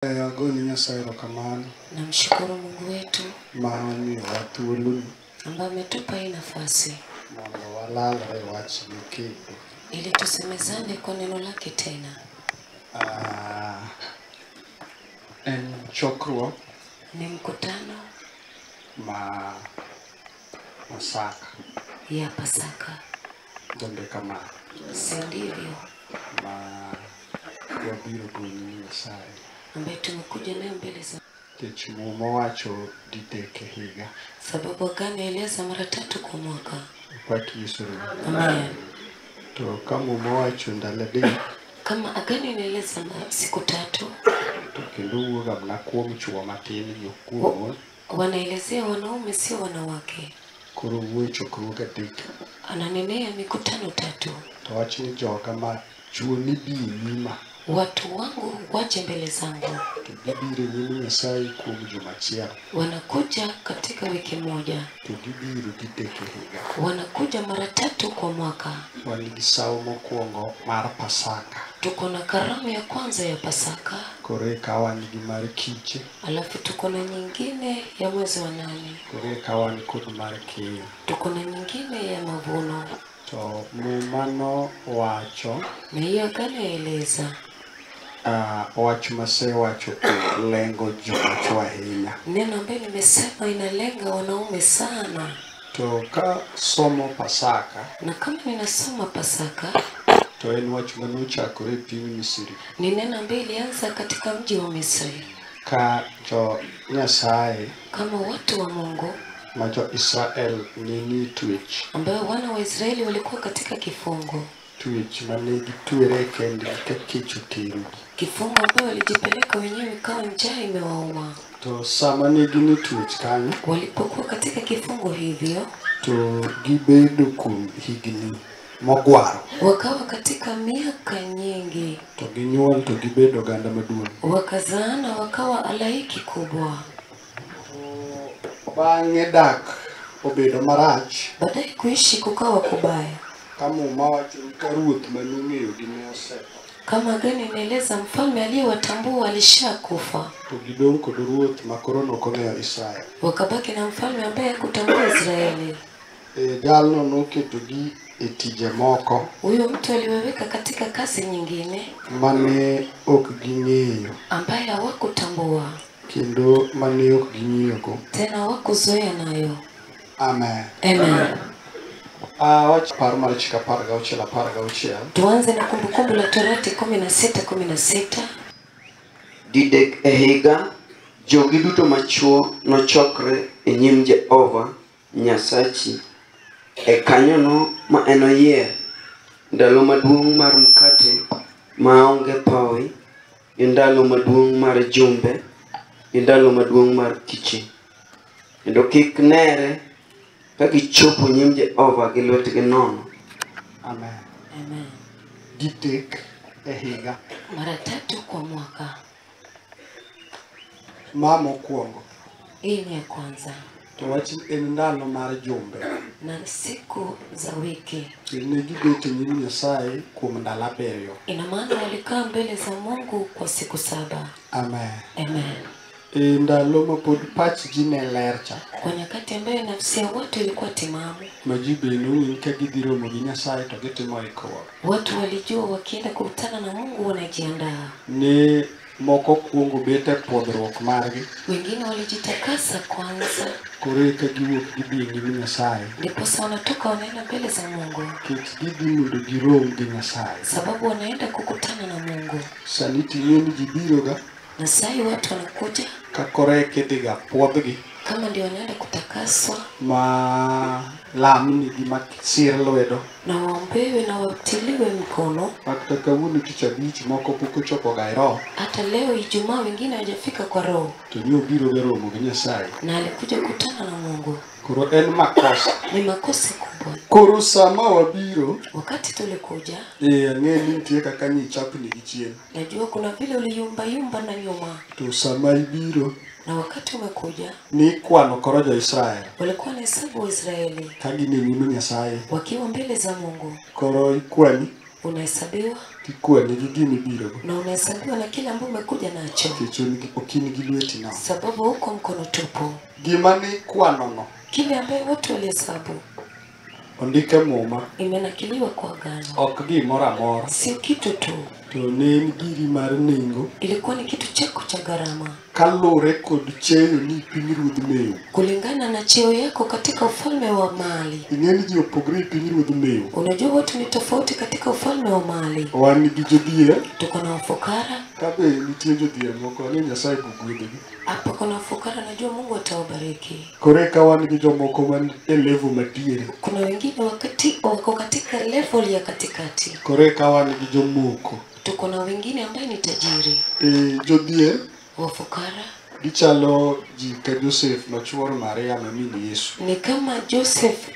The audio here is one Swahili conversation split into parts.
Agoni Nyasaye erokamano. Namshukuru Mungu wetu Mamiyowa thuolo ambaye ametupa hii nafasi mondo walalre wachne kendo. ili tusemezane kwa neno lake tena. En chokruok Ni mkutano Pasaka. ya Pasaka, Donde kama si ndivyo? wabiro goni Nyasaye. Ambaye tumekuja nayo mbele za Kech Muma wacho didek e higa. sababu gani eleza mara 3 kwa mwaka. Pak Yesu. Amen. To kama Muma wacho ndalo adek, Kama agani inaeleza siku 3, to kendo wuoga mna kuom chuo matin yokuo. Wanaelezea wanaume sio wanawake. Koro wuoyo chokruok adek. Ananenea mikutano 3. To wachni joga ma chuo ni bi nyima. Watu wangu waje mbele zangu. To gibiro nyime Nyasaye kuom juma achiel. Wanakuja katika wiki moja. To gibiro didek e higa. Wanakuja mara 3 kwa mwaka. Wan gi sawo mokwongo mar Pasaka. Tuko na karamu ya kwanza ya Pasaka. Koro eka wan gi mar Kiche. Alafu tuko na nyingine ya mwezi wa 8. Koro eka wan kod mar Keyo. Tuko na nyingine ya mavuno. To Mumano wacho Na hiyo agano eleza wach masewacho lengo jomacho ahinya. neno ambalo nimesema inalenga wanaume sana. To ka somo Pasaka, Na kama ninasoma Pasaka, to en wach manochakore e piny Misri. ni neno ambalo ilianza katika mji wa Misri. Ka jo Nyasaye Kama watu wa Mungu ma jo Israel ni twech. ambao wana wa Israeli walikuwa katika kifungo. Twech mane gitwere kendgi ka kech oterogi. Kifungo ambao walijipeleka wenyewe kama njaa imewauma. To sama ne gin e twech kanyo, Walipokuwa katika kifungo hivyo, to gibedo kuom higni mogwaro. wakawa katika miaka nyingi. To ginyuol to gibedo oganda maduong'. Wakazaana wakawa halaiki kubwa. Bang'e dak obedo marach. Baadaye kuishi kukawa kubaya. Ka Muma wacho ni ka ruoth manong'eyo gi ne osetho. Kama gani inaeleza mfalme aliyewatambua alishakufa. To gidong' kod ruoth makoro nokong'eyo Israel. Wakabaki na mfalme ambaye hakutambua Israeli. Jalno noketogi e tije moko Huyo mtu aliwaweka katika kazi nyingine mane ok ging'eyo ambaye hawakutambua. kendo mane ok ging'iyogo. Tena hawakuzoea nayo. Amen. Amen. Wach par mar Chik 16:16. Tuanze na Kumbukumbu la Torati 16:16. Didek e higa, jogi duto machuo nochokre e nyim Jehova Nyasachi e kanyono ma en oyier, ndalo maduong' mar mkate maonge thowi, e ndalo maduong' mar jumbe, e ndalo maduong' mar kiche. Kendo kik nere ka gichopo nyim Jehova gi lwetgi nono. Amen. Amen. Didek e higa. Mara 3 kwa mwaka. Ma mokwongo. Hii ni ya kwanza. To wach en ndalo mar jumbe. Na siku za wiki. Ne gibet e nyim Nyasaye kuom ndalo 7. Ina maana walikaa mbele za Mungu kwa siku 7. Amen. Amen. E ndalo ma pod pachgi ne ler cha. Kwa nyakati ambayo nafsi ya watu ilikuwa timamu. Ma ji be nong'e ka gidhi romo gi Nyasaye to gitimo ikruok. Watu walijua wakienda kukutana na Mungu wanajiandaa. Ne moko kuongo bet e puodhruok margi. Wengine walijitakasa kwanza. Koro eka giwuok gidhi e nyim Nyasaye. Ndiposa wanatoka wanaenda mbele za Mungu. Kech gidhi mondo girom gi Nyasaye. Sababu wanaenda kukutana na Mungu. Sani ting'e ni ji biroga Na sai watu wanakuja ka koreke dhiga puodhgi kama ndio wanaenda kutakaswa ma lamnigi ma sir lwedo. na waombewe na watiliwe mkono. Kata kawuono tich abich moko pok ochopo ga e roho. Hata leo Ijumaa wengine hawajafika kwa roho. To ni obiro ga romo gi Nyasaye. Na alikuja kukutana na Mungu. Koro en makosa. Ni makosa kubwa. Koro sama wabiro, Wakati tulikuja, ang'e ni nitie kaka nyichapni gi chien. najua kuna vile uliyumba na nyuma. To sama ibiro, Na wakati umekuja, ni kwano koro jo Israel. walikuwa na hesabu wa Israeli. Ka gin e nyim Nyasaye. Wakiwa mbele za Mungu. Koro ikwani. Unahesabiwa. Kikwani gi gimi biro go. Na unahesabiwa na kile ambacho umekuja nacho. Okini gi lweti no. Sababu huko mkono tupu. Gima ni kwano no. Kile ambaye watu walihesabu. Ondike muma. Imenakiliwa kwa agano. Ok gimoro amora. Sio kitu tu. To ne giri mar nengo. Ilikuwa ni kitu chako cha gharama. Kalure kod cheyo ni pinyruodh mewo. Kulingana na cheo yako katika ufalme wa mali. Ing'eni ji opogore pinyruodh mewo. Unajua watu ni tofauti katika ufalme wa mali. Wan gi jodhier. Tuko na wafukara. Kabe nitie jodhier moko ni Nyasaye bugwedegi. Hapa kuna wafukara, najua Mungu atawabariki. Kore ka wan gi jomoko man e level madiere. Kuna wengine wako katika level ya katikati. Kore ka wan gi jomoko. Tuko na wengine ambaye ni tajiri. Jodhier Wafukara gichalo ji ka Joseph machuor Maria mamini Yesu. ni kama Joseph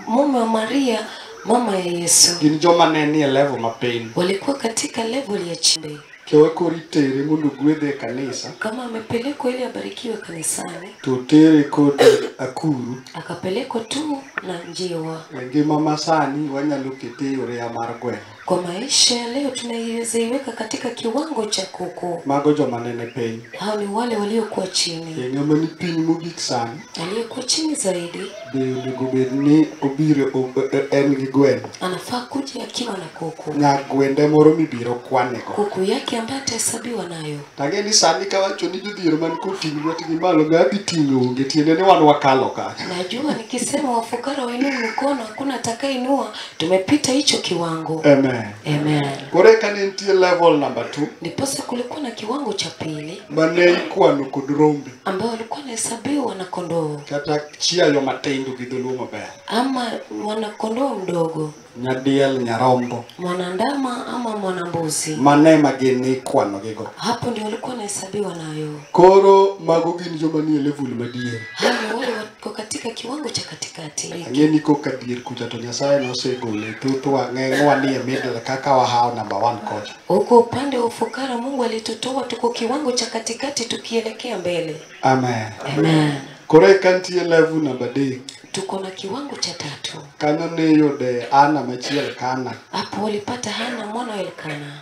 mume wa Maria mama ya Yesu. Gin joma ne ni level mapin. Walikuwa katika level ya chini. Kewe kori tere mondo gwedhe kanisa. Kama amepelekwa ili abarikiwe kanisani. To tere kod akuru. Akapelekwa tu na njiwa. Ngima masani wanyalo kete yore ya mar gweno. Kwa maisha ya leo tunaiweza iweka katika kiwango cha kuku. Mago joma nene piny. Hao ni wale waliokuwa chini. Ng'ama ni piny mogik sani. Aliyekuwa chini zaidi. Onego bed ni obiro en gi gweno. Anafaa kuja akiwa na kuku. Gwende moro mibiro kwanego. Kuku yake ambaye atahesabiwa nayo. Tangeni sani kawacho ni jodhier man koting'o lwetgi malo gabi ting'o onge tiende ni wan wakalo ka. Najua nikisema wafukara wainue mikono hakuna atakayeinua, tumepita hicho kiwango. Amen. Amen. Kore kane nitie level number 2. Ndiposa kulikuwa na kiwango cha pili. Mane ikwano kod rombe. Ambao walikuwa wanahesabiwa na kondoo. Kata chiayo matindo gi dholuo maber. Ama mwanakondoo mdogo. Nyadiel, nyarombo. Mwanandama ama mwanambuzi. Mane mageni ikwano gigo. Hapo ndio walikuwa wanahesabiwa nayo. Koro mago gin joma ni level madier. Hao wale wako katika kiwango cha katikati. Ngeni ko kadier kuja to Nyasaye nosegole tutwa ng'eng'wa ni middle kaka wa hao number 1 kocha. Huko upande wa ufukara Mungu alitutoa tuko kiwango cha katikati tukielekea mbele. Amen. Amen. Kore kantie level number 3. Tuko na kiwango cha 3. Kanyo ne yude Ana machiel Kana. Hapo walipata Hana mwana wa Elkana.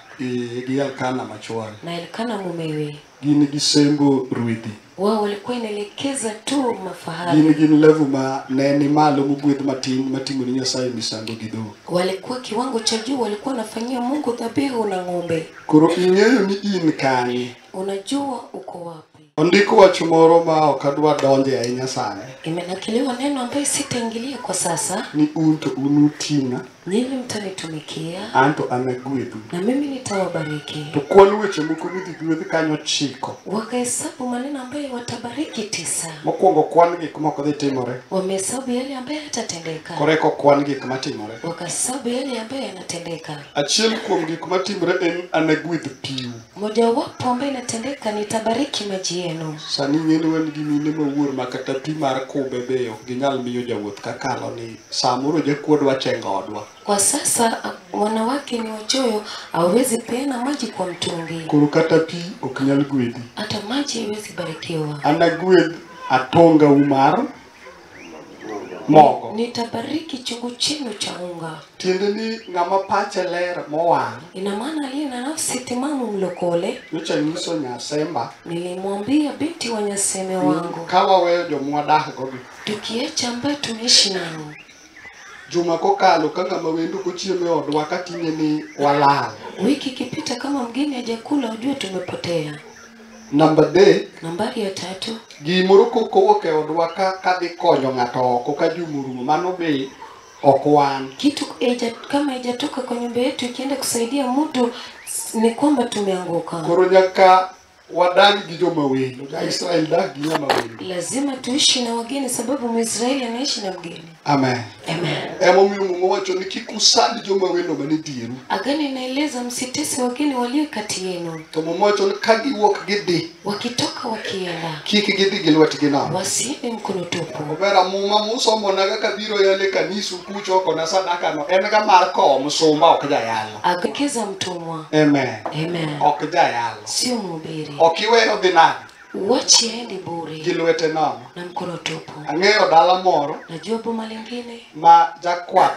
Gi Elkana machuor. Na Elkana mumewe. Gini gisembo ruidhi. Wao walikuwa inaelekeza tu mafahari. Gin level ma ne ni malo mugwedh matin matimo ni Nyasaye misango gi dhok. Walikuwa kiwango cha juu, walikuwa wanafanyia Mungu dhabihu na ng'ombe. Koro ing'eyo ni in kanye. Unajua uko wapi? Ondiko wach moro ma ok adwa donje ahinya sani. Imenakiliwa neno ambaye sitaingilia kwa sasa. Ni un to unutina. Nyinyi mtanitumikia. Anto anagwedhu. Na mimi nitawabariki. To kwan weche moko ni gwedh kanyo chiko. Wakahesabu maneno ambayo watabariki 9. Mokwongo kwan gik moko dhi timore. Wamehesabu yale ambayo yatatendeka. Koreko kwan gik matimore. Wakahesabu yale ambayo yanatendeka. Achiel kuom gik matimore en anagwedh piu. Moja wapo ambayo inatendeka nitabariki maji yenu. Sani ng'eni wan gi mine mawuor ma kata pi mar kube be ok ginyal miyo jawuoth kakalo ni samoro jakuodwa chengo odwa. Kwa sasa wanawake ni wachoyo, hawezi peana maji kwa mtungi. Koro kata pi ok nyal gwedhi. Hata maji haiwezi barikiwa. Anagwedh atonga umar mogo. Nitabariki chungu chenu cha unga. Tiende ni ng'ama pache ler mowang'. Ina maana aliye na nafsi timamu mlokole. Nyocha nyiso Nyasemba. Nilimwambia binti wa Nyaseme wangu. Kawa weyo jomwadak gogi. Tukiacha ambayo tumeishi nao. Juma kokalo ka ng'ama wendo kochiemo e odwa kating'e ni walal. Wiki ikipita kama mgeni hajakula ujue tumepotea. Number 3. Nambari ya 3. Gimoro kokowuok e odwa ka dhi konyo ng'ato oko ka jumorumo mano be ok wan. Kitu kama haijatoka kwa nyumba yetu ikienda kusaidia mtu ni kwamba tumeanguka. Koro nyaka wadag gi joma wendo. Israel dag gi joma wendo. Lazima tuishi na wageni sababu Mwisraeli anaishi na mgeni. Amen. Amen. Emomiyo Mungu wacho ni kik usand joma wendo mane dieru. Agano inaeleza msitese wageni walio kati yenu. To Mungu wacho ni ka giwuok gidhi. Wakitoka wakienda. Kik gidhi gi lwetgi nono. Wasiende mkono tupu. Obera muma musomo na kaka biro yale kanisu kucho kona sadaka no en ga mar ko musumba ok jayalo. Agekeza mtumwa. Amen. Amen. Ok jayalo. Sio mhubiri. Ok iweyo dhi nade. Wachi aende bure. Gi lwete nono. Na mkono tupu. Ang'eyo dala moro. Najua boma lingine. Ma jakwath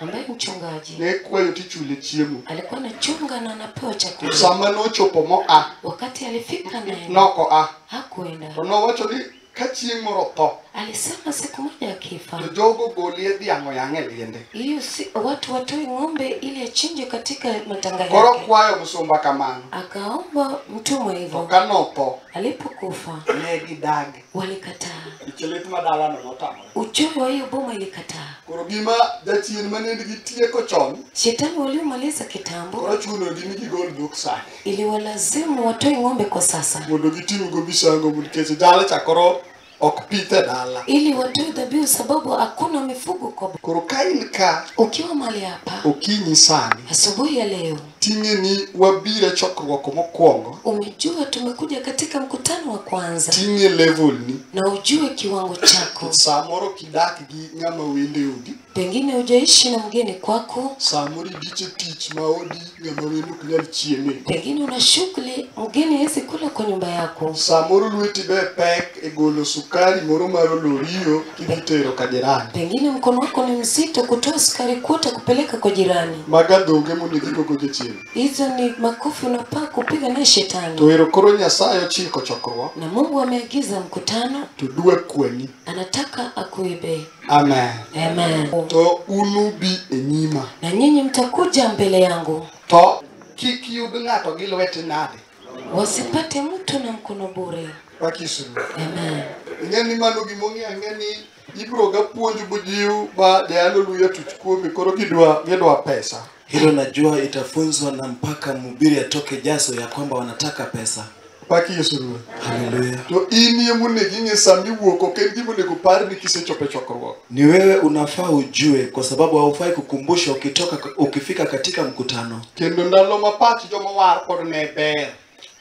ambaye mchungaji ne kwayo tichule chiemo. alikuwa anachunga na anapewa chakula. Sama nochopo mo a. Wakati alifika naye Noko a. hakuenda. To nowacho ni ka chieng' moro tho. Alisema siku moja akifa, To jogo golie dhiang'o yang' e liende. hiyo watu watoe ng'ombe ili achinje katika matanga yake. Koro kwayo msumba kamano. Akaomba mtumwa To hivyo. ka notho Alipokufa ne gidagi. walikataa. Ichelit madala no notamore. Uchoyo wa hiyo boma ilikataa. Koro gima jachien mane gitieko chon. Shetani waliomaliza kitambo Koro chunogi ni gigol dhok sani. iliwalazimu watoe ng'ombe kwa sasa, Mondo gitimgo misango nikech jala chakoro ok pithe dala. ili watoe dhabihu sababu hakuna mifugo kwa. Koro ka in ka Ukiwa mahali hapa okinyi sani asubuhi ya leo, ting'e ni wabire chokruok mokwongo, umejua tumekuja katika mkutano wa kwanza, ting'e level ni na ujue kiwango chako. samoro kidak gi ng'ama wende odi, Pengine hujaishi na mgeni kwako, samoro idiche tich ma odi ng'ama wendo ok nyal chieme, pengine una shughuli mgeni hawezi kula kwa nyumba yako, samoro lweti be pek e golo sukari moro mar olorio kidhi tero ka jirani. pengine mkono wako ni mzito kutoa sukari kuota kupeleka kwa jirani. Maga dhoge mondo gigogo jachien. Hizo ni makofi unapaa kupiga naye shetani. To ero koro Nyasaye ochiko chokruok Na Mungu ameagiza mkutano, to dwa kweni. anataka akuibe. Amen. Amen. To unubi e nyima. Na nyinyi mtakuja mbele yangu, To kik yud ng'ato gi lwete nade. wasipate mtu na mkono bure. Pakisuru. Amen. Ng'eni mano gimong'e ng'eni ibro ga puonj bujiu ba dealo luya tuch kuome koro gidwa pesa. Hilo najua itafunzwa na mpaka mhubiri atoke jaso ya kwamba wanataka pesa. Pakisuru. Haleluya. To inie monegi ng'e sami wuoko ken gimonego par ni kisechope chokruok. Ni wewe unafaa ujue, kwa sababu haufai kukumbusha ukifika katika mkutano. Kendo ndalo ma pach joma war pod ne ber.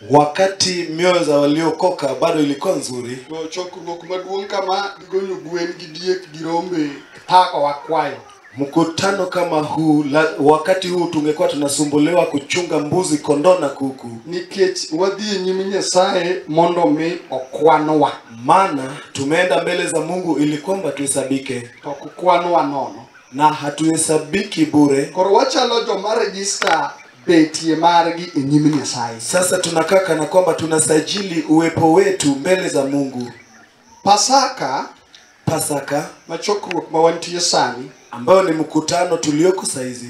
Wakati mioyo za waliokoka bado ilikuwa nzuri, To chokruok maduong' kama gigonyo gwen gi diek gi rombe tako wakwayo. mkutano kama huu wakati huu tungekuwa tunasumbuliwa kuchunga mbuzi, kondoo na kuku. Nikech wadhi e nyim Nyasaye mondo mi okwanwa. Maana tumeenda mbele za Mungu ili kwamba tuhesabike, To kukwanwa nono. na hatuhesabiki bure. Koro wachalo joma register betie margi e nyim Nyasaye. Sasa tunakaa kana kwamba tunasajili uwepo wetu mbele za Mungu. Pasaka machokruok ma wantie sani, ambayo ni mkutano tulioko saizi,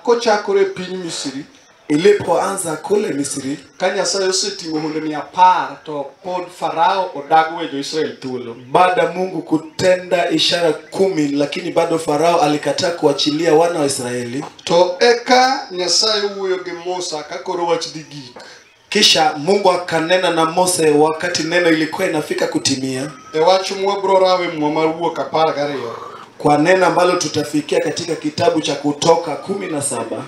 kochakore piny Misri, ilipoanza kule Misri, ka Nyasaye osetimo hondoni 10 to pod Farao odago wejo Israel thuolo. baada Mungu kutenda ishara 10, lakini bado Farao alikataa kuachilia wana wa Israeli. To eka Nyasaye wuoyo gi Musa ka koro wach dhi gik. Kisha Mungu akanena na Mose wakati neno ilikuwa inafika kutimia, E wach mwabro rawe mwa mar Wuok 12, kwa neno ambalo tutafikia katika kitabu cha Kutoka 17.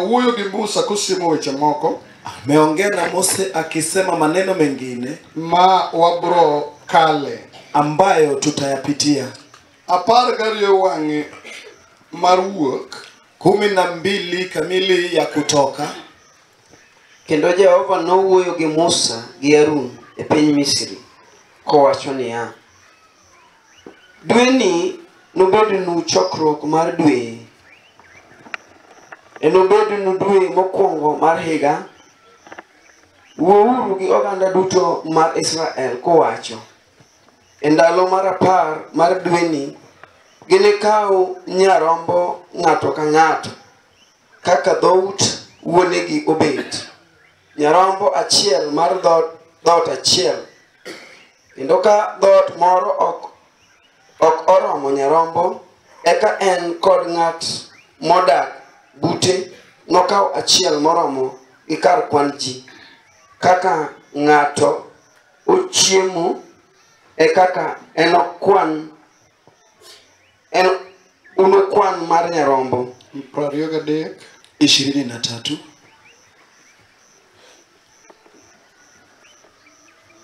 Wuoyo gi Musa kosiemo weche moko Ameongea na Mose akisema maneno mengine ma wabro kale, ambayo tutayapitia. 12 wang'e mar Wuok 12 kamili ya Kutoka. Kendo Jehova nowuoyo gi Musa gi Harun e piny Misri kowacho niya, dweni nobednu chokruok mar dwe, enobednu dwe mokwongo mar higa. Wuouru gi oganda duto mar Israel kowacho, e ndalo mar 10 mar dweni ginikaw nyarombo ng'ato ka ng'ato kaka dhout wuonegi obet, nyarombo achiel mar dhoot achiel. Kendo ka dhoot moro ok oromo nyarombo, eka en kod ng'at modak bute nokaw achiel moromo gi kar kwan ji. Kaka ng'ato ochiemo e kaka unokwan mar nyarombo. 23.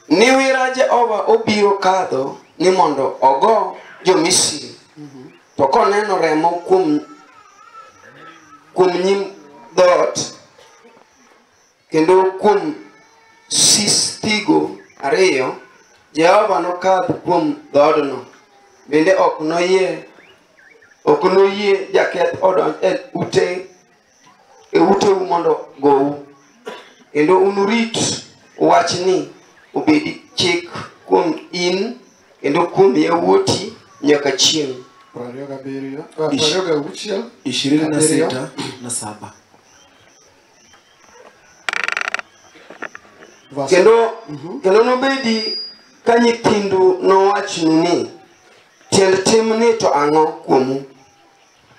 Ni wira Jehova obiro kadho ni mondo ogo jo-Misri, to koneno remo kuom nyim dhoot kendo kuom sistigo 2, Jehova nokadh kuom dhoodno, bende ok noyie Okonoyie jaketh odonj ute mondo go. Kendo unurit wachni obedi chik kuom in kendo kuom yawuoti nyaka chieng'. 26:7. Kendo nobedi ka nyithindu nowachnu ni tiend timni to ang'o kuomu.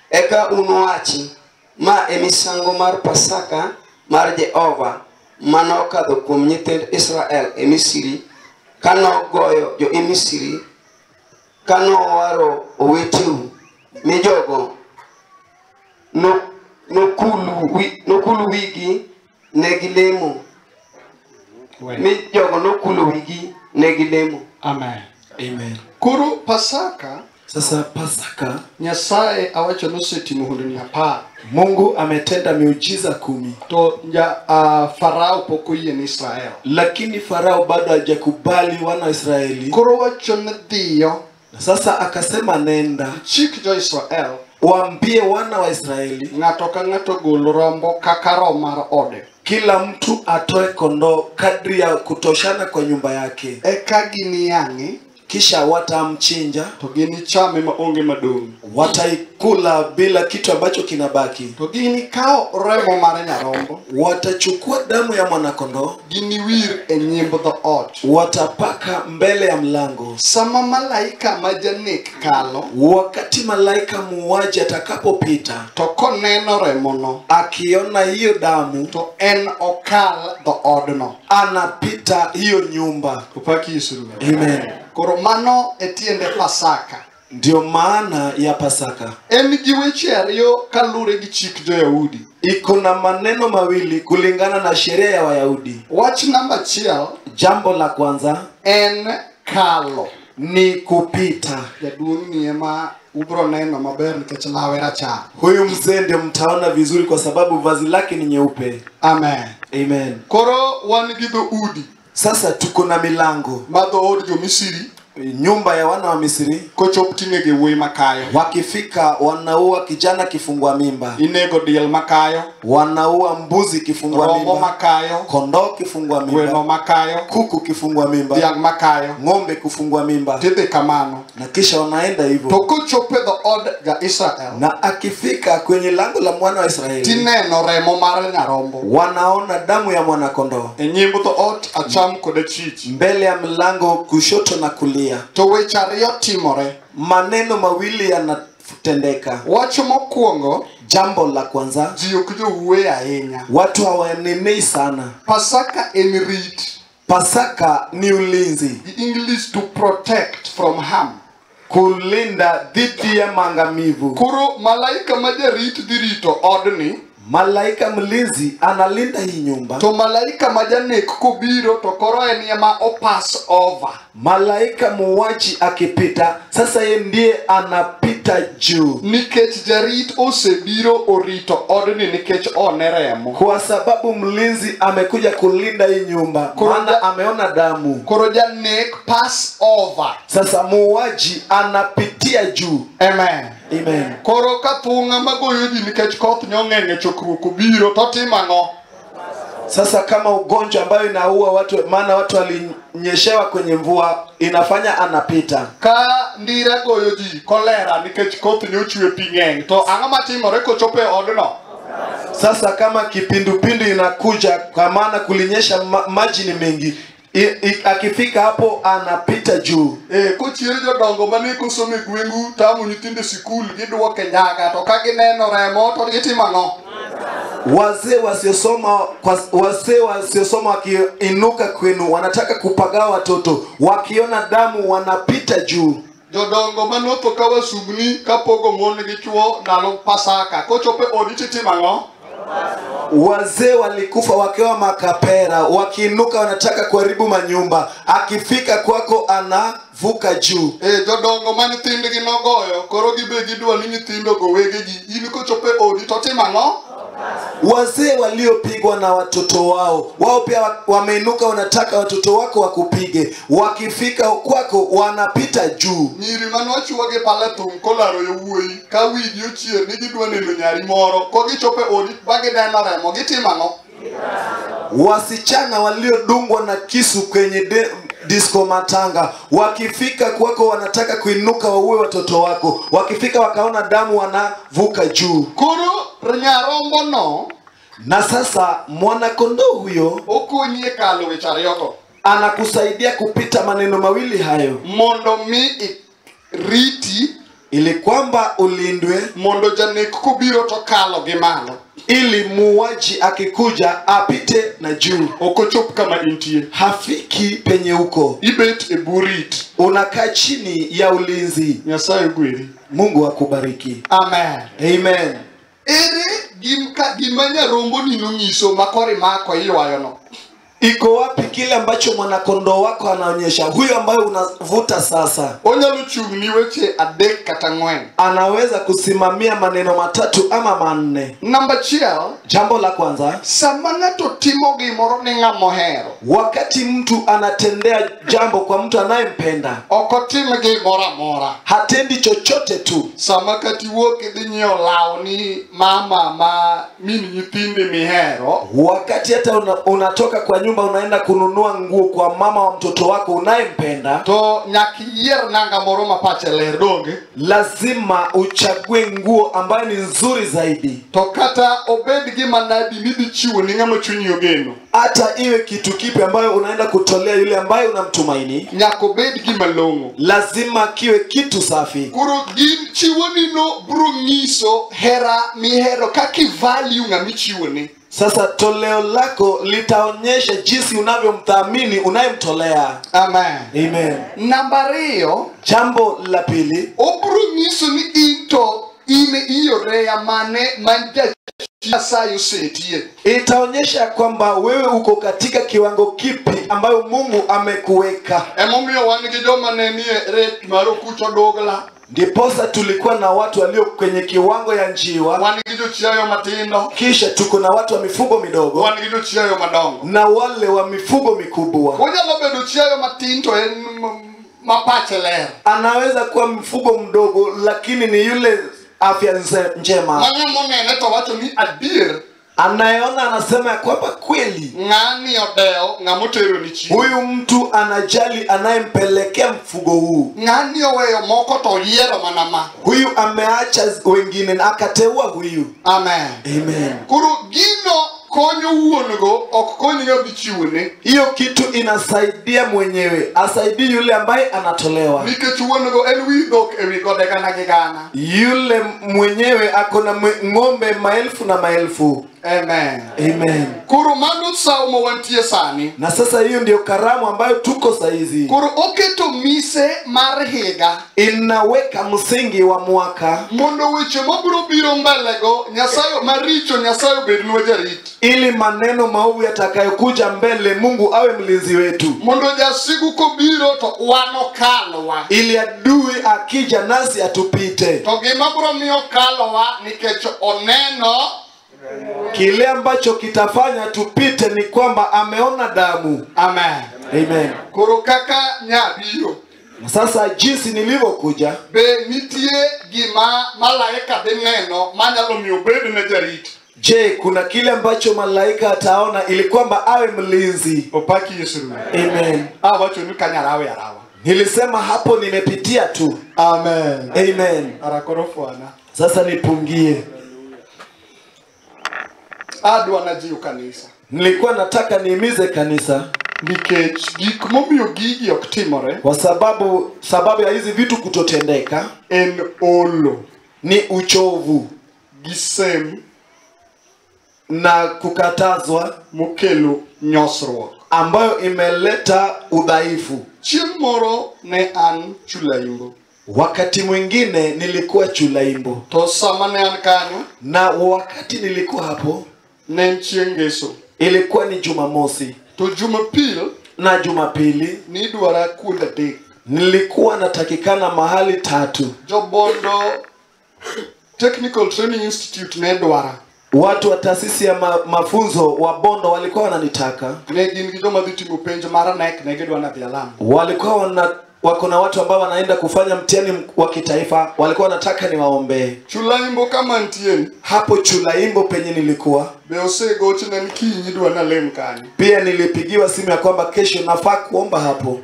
Eka unuwachi, ma e misango mar Pasaka mar Jehova manokadho kuom nyithind Israel e Misri, kanogoyo jo Misri, kanowaro oweteu mi jogo nokulu wigi negilemo. Amen. Amen. Koro Pasaka, Sasa Pasaka, Nyasaye awacho nosetimo hondni 10. Mungu ametenda miujiza 10. To Farao pok oyie ni Israel. Lakini Farao bado hajakubali wana wa Israeli. Koro wacho ne dhiyo. Sasa akasema nenda. Chik jo Israel. Waambie wana wa Israeli. Ng'ato ka ng'ato gol rombo kaka rom mar ode. Kila mtu atoe kondoo kadri ya kutoshana kwa nyumba yake. Eka giniyang'e. Kisha watamchinja. To ginichame maonge madong'. Wataikula bila kitu ambacho kinabaki. To ginikao remo mar nyarombo. Watachukua damu ya mwanakondoo. Giniwir e nyimb dhoot. Watapaka mbele ya mlango. Sama malaika majanek kalo. Wakati malaika muuaji atakapopita. To koneno remono. Akiona hiyo damu. To en okal dhoodno. Anapita hiyo nyumba. Upaki Yesu. Amen. Koro mano etiende Pasaka. Ndio maana ya Pasaka. En gi weche ariyo kalure gi chik jo-Yahudi. Iko na maneno mawili kulingana na sheria ya Wayahudi. Wach namba 1. Jambo la kwanza En kalo. Ni kupita. Jaduong' ni ema ubro neno maber nikech lawe rachar. Huyu mzee ndio mtaona vizuri kwa sababu vazi lake ni nyeupe. Amen. Amen. Koro wan gi dhoudi. Sasa tuko na milango. Ma dhood jo Misri. Nyumba ya wana wa Misri. Kochop ting'e wuoyi makayo. Wakifika wanaua kijana kifungua mimba. Inego diel makayo. Wanaua mbuzi kifungua mimba. Rombo makayo. Kondoo kifungua mimba. Gweno makayo. Kuku kifungua mimba. Dhiang' makayo. Ng'ombe kufungua mimba. Tidhi kamano. Na kisha wanaenda hivyo. To kochope dhood ja Israel. Na akifika kwenye lango la mwana wa Israeli. Tineno remo mar nyarombo. Wanaona damu ya mwanakondoo. E nyimb dhoot acham kod achich. Mbele ya mlango kushoto na kulia. To weche ariyo timore. Maneno mawili yanatendeka. Wach mokwongo. Jambo la kwanza. Ji ok jowuoyo ahinya. Watu hawanenei sana. Pasaka en rit. Pasaka ni ulinzi. The English to protect from harm. Kulinda dhidi ya maangamivu. Koro malaika majarit dhi rito odni. Malaika mlinzi analinda hii nyumba. To malaika majanek kobiro to koro en ema pass over. Malaika muuaji akipita, sasa yeye ndiye anapita juu. Nikech jarit osebiro orito odni nikech one remo. Kwa sababu mlinzi amekuja kulinda hii nyumba. Maana ameona damu. Koro janek pass over. Sasa muuaji anapitia juu. Amen. Amen. Koro ka thung'a magoyo ji nikech koth nyong'enge chokruok obiro to timo ang'o? Sasa kama ugonjwa ambayo inaua watu, maana watu walinyeshewa kwenye mvua, inafanya anapita. Ka ndira goyo ji kolera nikech koth nyochwe pi ng'eny to ang'o matimore kochope odno? Sasa kama kipindupindu inakuja kwa maana kulinyesha maji ni mengi, akifika hapo anapita juu. Kochier jodongo mane kosome gwengu tamu nyithindo sikul giduoke nyaga to ka gineno remo to gitimo ang'o? Wazee wasiosoma wakiinuka kwenu wanataka kupagawa watoto, wakiona damu wanapita juu. Jodongo manotho ka wasugni kapogo mon gi chuo ndalo Pasaka kochope odi titimo ang'o? Wazee walikufa wakiwa makapera, wakiinuka wanataka kuharibu manyumba, akifika kwako anavuka juu. Jodongo ma nyithindgi nogoyo koro gibe gidwa ni nyithindo go wegegi, in kochope odi to timo ang'o? Wazee waliopigwa na watoto wao pia wameinuka, wanataka watoto wako wakupige. Wakifika kwako wanapita juu. Nyiri manochuoge pala tung kolaro yowuoyi ka video chier ni gidwa neno nyari moro ko gichope odi bage deno remo gitimano. Wasichana waliodungwa na kisu kwenye disco matanga, wakifika kwako wanataka kuinuka waue watoto wako. Wakifika wakaona damu wanavuka juu. Kuru nyarombo no. Na sasa mwana kondoo huyo okunye kalo wecharioko anakusaidia kupita maneno mawili hayo, mondo mi riti ili kwamba ulindwe, mondo janek kubiro to kalo gimalo, ili muwaji akikuja apite na juu. Okochop kama intie, hafiki penye uko. Ibet eburit, unakaa chini ya ulinzi. Nyasaye gwiri. Mungu akubariki. Amen. Amen. Ere gimanya rombo nino nyiso makori mako iywayo no. Iko wapi kile ambacho mwanakondoo wako anaonyesha? Huyo ambaye unavuta sasa. Onyalo chungni weche adek kata ngwen. Anaweza kusimamia maneno matatu ama manne. Number 1, jambo la kwanza, samana to timo gimoro ni ng'ama ohero. Wakati mtu anatendea jambo kwa mtu anayempenda, okotime gimoro amora. Hatendi chochote tu. Sama kati wuok idhi nyiewo law ni mama ma min nyithinde mihero. Wakati hata unatoka kwa nyumba unaenda kununua nguo kwa mama wa mtoto wako unayempenda, to nyaki yier nanga moro mapache ler donge. Lazima uchague nguo ambayo ni nzuri zaidi. To kata obed gima nadi midhi chiwo ni ng'ama chunyi ogeno. Hata iwe kitu kipi ambayo unaenda kutolea yule ambaye unamtumaini, nyako bed gima longo. Lazima kiwe kitu safi. Kuro gin chiwoni no bro nyiso hera mihero kaki value ng'ami chiwoni. Sasa toleo lako litaonyesha jinsi unavyomthamini unayemtolea. Amen. Amen. Namba 2, jambo la pili, obro nyiso ni into ine iyo rea mane manja Nyasaye usetie. Itaonyesha kwamba wewe uko katika kiwango kipi ambayo Mungu amekuweka. Emomiyo wan gi joma ne nie rate mar okucho dogla. Ndiposa tulikuwa na watu walio kwenye kiwango ya njiwa. Wan gi jochiayo matindo. Kisha tuko na watu wa mifugo midogo. Wan gi jochiayo madongo. Na wale wa mifugo mikubwa. Onyalo bedo chiayo matindo en mapache ler. Anaweza kuwa mfugo mdogo lakini ni yule afya njema. Mang'amo nene to wacho ni adier. Anayeona anasema ya kwamba kweli ng'ani odeo ng'amotero ni chiwo. Huyu mtu anajali anayempelekea mfugo huu. Ng'ani oweyo moko to yiero manama. Huyu ameacha wengine na akateua huyu. Amen. Amen. Kuro gino konyo wuonogo ok konyo ng'ama chiwone. Hiyo kitu inasaidia mwenyewe, asaidii yule ambaye anatolewa. Nikech wuonogo en wi dhok ewi gode gana gi gana. Yule mwenyewe akona ng'ombe maelfu na maelfu. Amen. Amen. Kuro mano saumo wantie sani. Na sasa hiyo ndio karamu ambayo tuko saizi. Kuro oketo mise mar higa. Inaweka msingi wa mwaka. Mondo weche mabiro biro mbelego Nyasaye maricho Nyasaye bednwa jarit. Ili maneno maovu yatakayokuja mbele Mungu awe mlinzi wetu. Mondo jasigu kobiro to wano kalwa. Ili adui akija nasi atupite. To gima biro miyo kalwa nikech oneno. Kile ambacho kitafanya tupite ni kwamba ameona damu. Amen. Amen. Kuro kaka nyabiro. Sasa jinsi nilivyokuja, be nitie gima malaika dineno manyalo miyo bed ne jarit. Je, kuna kile ambacho malaika ataona ili kwamba awe mlinzi? Opaki Yesu. Amen. Wacho ni kanyarawe arawa. Nilisema hapo nimepitia tu. Amen. Amen. Arakorofwana. Sasa nipungie. Adwa na jiu kanisa. Nilikuwa nataka niimize kanisa. Nikech gik momiyo gigi ok timore. Kwa sababu ya hizi vitu kutotendeka. En olo. Ni uchovu. Gisem. Na kukatazwa. Mokelo nyosruok. Ambayo imeleta udhaifu. Chieng' moro ne an chulaimbo. Wakati mwingine nilikuwa chulaimbo. To sama ne an kanyo. Na wakati nilikuwa hapo. Ne chieng' ngeso. Ilikuwa ni Jumamosi. To Jumapil. Na Jumapili. Ni dwara kuonde adek. Nilikuwa natakikana mahali 3. Jobondo Technical Training Institute ne dwara. Watu wa taasisi ya mafunzo wa Bondo walikuwa wananitaka. Ne gin gi joma dhi timo penjo mar NEC ne gidwa na dhi Lamu. Walikuwa wako na watu ambao wanaenda kufanya mtihani wa kitaifa, walikuwa wanataka niwaombee. Chulaimbo kama ntien. Hapo Chulaimbo penye nilikuwa. Be osegoche na kinyi dwa na lem kanyo. Pia nilipigiwa simu ya kwamba kesho nafaa kuomba hapo.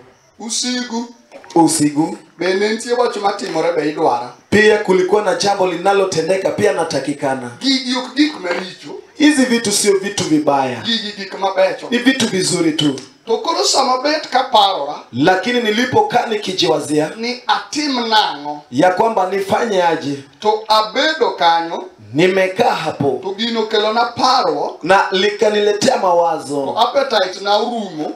Usigu. Bende ntie wacho matimore be idwara. Pia kulikuwa na jambo linalotendeka pia natakikana. Gigi ok gik maricho. Hizi vitu sio vitu vibaya. Gigi gik mabecho. Ni vitu vizuri tu. To koro sama bet ka parora. Lakini nilipokaa nikijiwazia ni atim nango. Ya kwamba nifanye aje. To abedo kanyo. Nimekaa hapo. To gino kelo na paro. Na likaniletea mawazo. To appetite na urumo.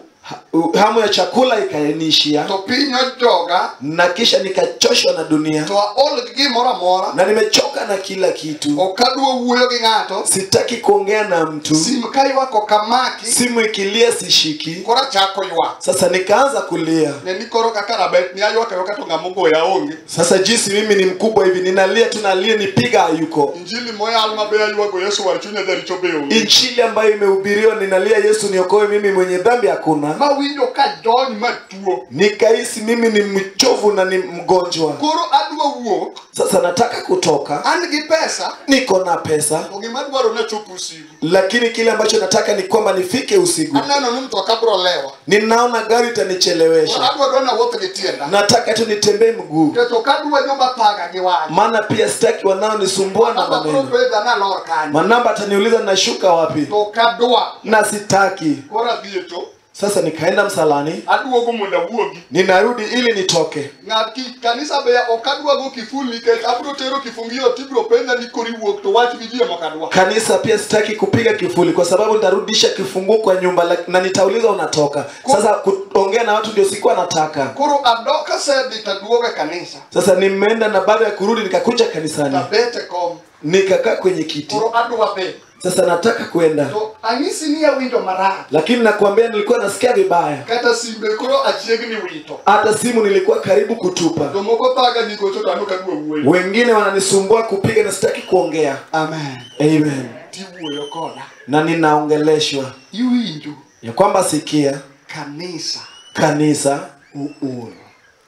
Hamu ya chakula ikaenishia. To pinyo joga. Na kisha nikachoshwa na dunia. To aol gi mora mora. Na nimechoka na kila kitu. Okadwa wuoyo gi ng'ato. Sitaki kuongea na mtu. Simu kaiwa kokamaki. Simu ikilia sishiki. Kora chako ywa. Sasa nikaanza kulia. Ne nikoro kakarabet ni aywa kayoka to ngamungo ya onge. Sasa jinsi mimi ni mkubwa hivi ninalia tunalia nipiga ayuko. Injili moya alma be aywa go Yesu walichunya dhari chobe onge. Injili ambayo imehubiriwa ninalia Yesu niokoe mimi mwenye dhambi hakuna. Mawinjo ka jony matuo. Nikahisi mimi ni mchovu na ni mgonjwa. Koro adwa wuok. Sasa nataka kutoka. An gi pesa. Niko na pesa. Ogima dwaro na chopu usiku. Lakini kile ambacho nataka ni kwamba nifike usiku. Anano ni mtu akabro lewa. Ninaona gari itanichelewesha. Adwa na wote gitienda. Nataka tu nitembee mguu. Teto kadwa nyumba paga giwaji. Maana pia sitaki wanao nisumbua na maneno. Manamba ataniuliza nashuka wapi. To kadwa. Na sitaki. Kora bieto. Sasa nikaenda msalani. Aduogo munda wuogi. Ninarudi ili nitoke. Ngati kanisa be okadwa go kifuli ke abro tero kifungio tibro penda nikori wuok to wach bijie mokadwa. Kanisa pia sitaki kupiga kifuli kwa sababu nitarudisha kifunguo kwa nyumba na nitauliza unatoka. Sasa kuongea na watu ndio sikuwa nataka. Koro adoka sedi taduoga kanisa. Sasa nimeenda na baada ya kurudi nikakuja kanisani. Tabete kom. Nikakaa kwenye kiti. Koro adwa be. Sasa nataka kwenda. To anisi ni ya window mara. Lakini nakwambia nilikuwa nasikia vibaya. Kata simbe koro achiegni wito. Hata simu nilikuwa karibu kutupa. Domoko paga niko choto anuka duwe uwe. Wengine wananisumbua kupiga na sitaki kuongea. Amen. Amen. Tibuwe yokola. Na ninaongeleshwa. Yuindu. Ya kwamba sikia. Kanisa.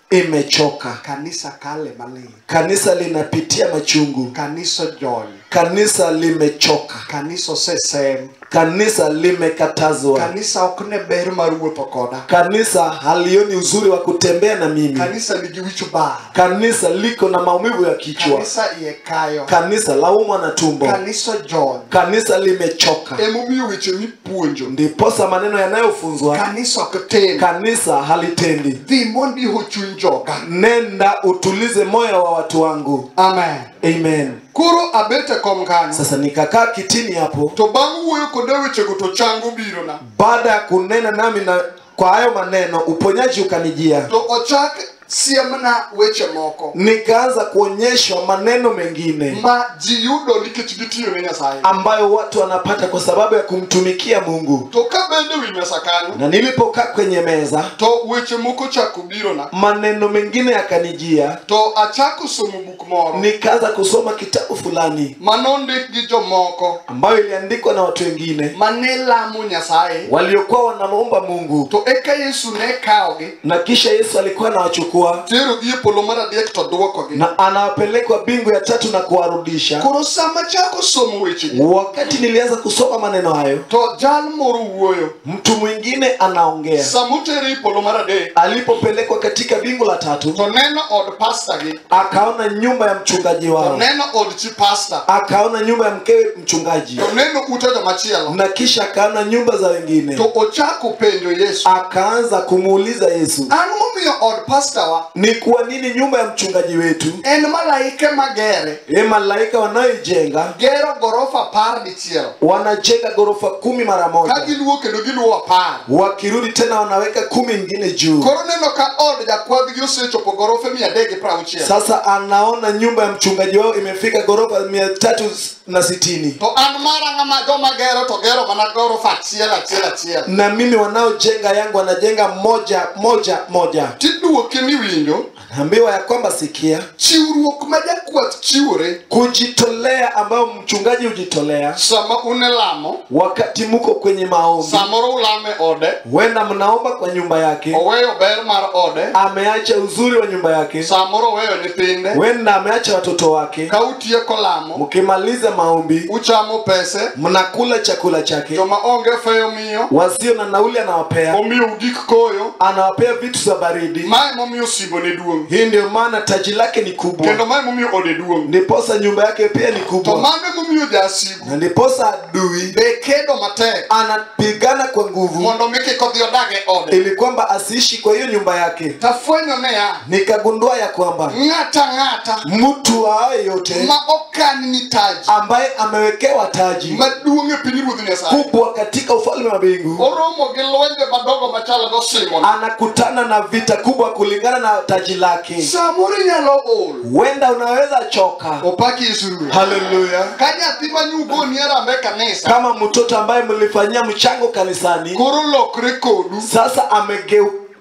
Imechoka. Kanisa kale mali. Kanisa linapitia machungu. Kanisa joy. Kanisa limechoka. Kanisa sesem. Kanisa limekatazwa. Kanisa okune ber maruotho koda. Kanisa halioni uzuri wa kutembea na mimi. Kanisa ligi wicho bar. Kanisa liko na maumivu ya kichwa. Kanisa iekayo. Kanisa laumwa na tumbo. Kanisa joy. Kanisa limechoka. Emomiyo weche mipuonjo. Ndiposa maneno yanayofunzwa. Kanisa oktendi. Kanisa halitendi. Dhi mondi hochun joga. Nenda utulize moyo wa watu wangu. Amen. Amen. Kuro abete kom kanyo. Sasa nikakaa kitini hapo. To bangu wuoyo kode weche go to changu biro na. Baada ya kunena nami na kwa hayo maneno uponyaji ukanijia. To ochak siemna weche moko. Nikaanza kuonyeshwa maneno mengine. Ma jiyudo nikech gitiyo ne Nyasaye. Ambayo watu wanapata kwa sababu ya kumtumikia Mungu. To kabende wi mesa kanyo. Na nilipokaa kwenye meza. To weche moko chako biro na. Maneno mengine yakanijia. To achako somo buk moro. Nikaanza kusoma kitabu fulani. Manondik gi jomoko. Ambayo iliandikwa na watu wengine. Manelamu Nyasaye. Waliokuwa wanamuomba Mungu. To eka Yesu ne kaogi. Na kisha Yesu alikuwa anawachukua. Tero gi polo mar adek to duokogi. Na anawapelekwa bingu ya tatu na kuwarudisha. Koro sama chako somo weche. Wakati nilianza kusoma maneno hayo. To jal moro wuoyo. Mtu mwingine anaongea. Samuteri polo mar adek. Alipopelekwa katika bingu la tatu. To neno od pastor gi. Akaona nyumba ya mchungaji wao. To neno od chi pastor. Akaona nyumba ya mkewe mchungaji. To neno ute jomachielo. Na kisha akaona nyumba za wengine. To ochako penjo Yesu. Akaanza kumuuliza Yesu. Ang'o momiyo od pastor wa? Ni kwa nini nyumba ya mchungaji wetu? En malaika magere. Malaika wanaoijenga. Gero gorofa par dichiel. Wanajenga gorofa 10 mara moja. Kagiluo kendo giluo par. Wakirudi tena wanaweka 10 nyingine juu. Koro neno ka od jakwadh gi osechopo gorofa 360. Sasa anaona nyumba ya mchungaji wao imefika gorofa 360. To an mara ng'ama joma gero to gero mana gorofa achiel. Na mimi wanaojenga yangu wanajenga moja. Tiduoke ni winjo. Ambiwa ya kwamba sikia, chiwruok ma jakwath chiwore, kujitolea ambayo mchungaji hujitolea sama unelamo, wakati muko kwenye maombi. samoro ulame ode, Wenda mnaomba kwa nyumba yake, oweyo ber mar ode, ameacha uzuri wa nyumba yake. samoro weyo nyithinde, Wenda ameacha watoto wake. ka utieko lamo, Mkimaliza maombi, uchamo pese, mnakula chakula chake. joma onge feyo miyo, Wasio na nauli anawapea, omiyo gik koyo, anawapea vitu za baridi. mae momiyo sibo ne duong', Hii ndio maana taji lake ni kubwa, kendo mae momiyo ode duong', ndiposa nyumba yake pia ni to kubwa, mane momiyo jasigu na ndiposa adui be kedo matek anapigana kwa nguvu mondo mi kik odhi odag e ode. ili kwamba asiishi kwa hiyo nyumba yake. Tafwenyo ne ya Nikagundua ya kwamba ng'ata mtu awaye yote ma okan ni taji ambaye amewekewa taji maduong' e pinyruoth Nyasaye kubwa katika ufalme wa mbingu oromo gi lwenje madogo machalo go Simon, anakutana na vita kubwa kulingana na taji lake. samoro inyalo ol Wenda unaweza choka. opaki Yesu. Haleluya. Ka nyathi manyugoni arambe kanisa Kama mtoto ambaye mlifanyia mchango kanisani koro lokre kodu, sasa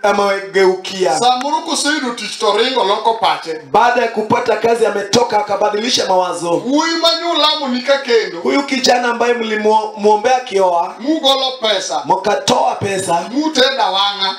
amegeukia, samoro koseyudo tich to ringo loko pache, baada ya kupata kazi ametoka akabadilisha mawazo. wuoyi manyulamo nika kendo Huyu kijana ambaye mlimuombea kioa, mugolo pesa mkatoa pesa, muteda wang'a